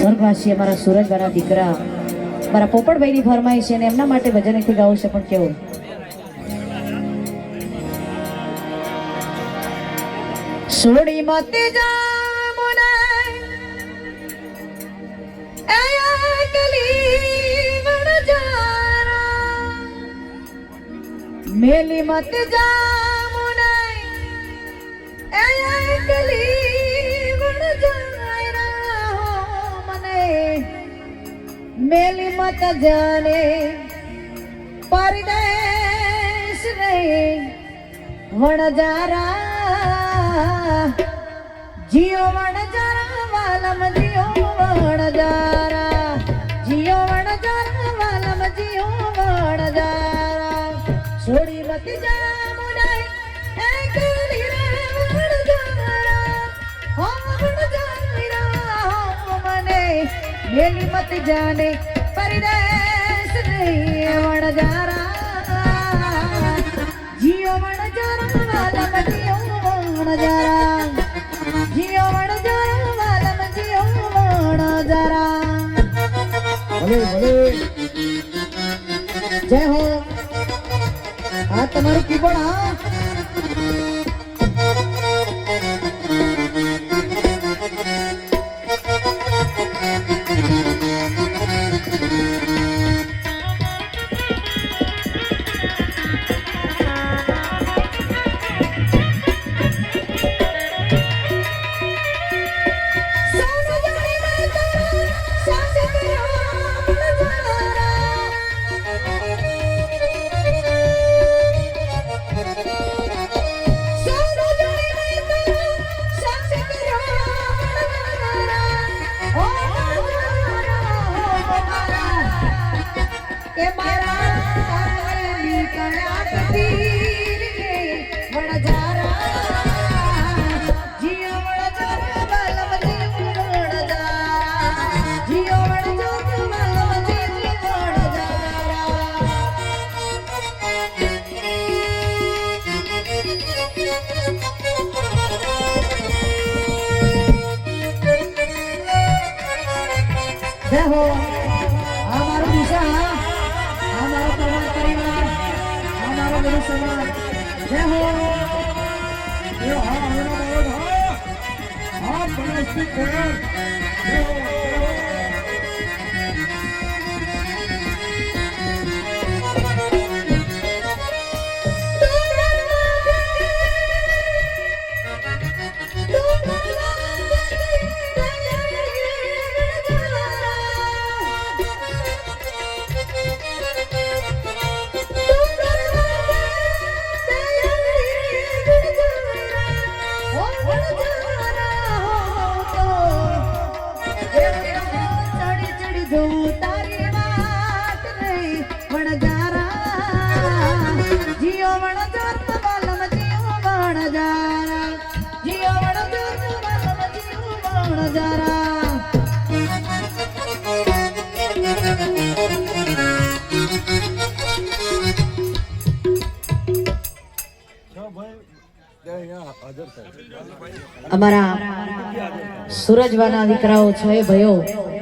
સ્વર્ગવાસી અમારા સુરજવાના દીકરા મારા પોપટભાઈની ફરમાઈશ છે અને એમના માટે ભજન અહીંથી ગાવું છે, પણ કેવું સોડી મત જા મુને આયા કલી વણજારા મેલી મત જા મુને આયા કલી વણજારા મને મેલી મત જાને પરદેશ રે વણજારા जियो वणजारा वालम जियो वणजारा जियो वणजारा वालम जियो वणजारा छोड़ी मत जा मुनाई एकली रे वणजारा हो वणजारा हो मने मेली मत जाने परदेश रे वणजारा जियो वणजारा वालम जियो वणजारा जियो वणजारा वालम जियो वणजारा भले भले जय हो आ તમારું કીબોર્ડ હા जय हो हमारो दिशा हमारो परिवार हमारो गुरु समाज जय हो ये हाँ मेरा बहुत हाँ प्लास्टिक है ये हो जियो वणजारा वालम जियो वणजारा जियो वणजारा वालम जियो वणजारा અમારા સુરજવાના દીકરાઓ છે ભાઈઓ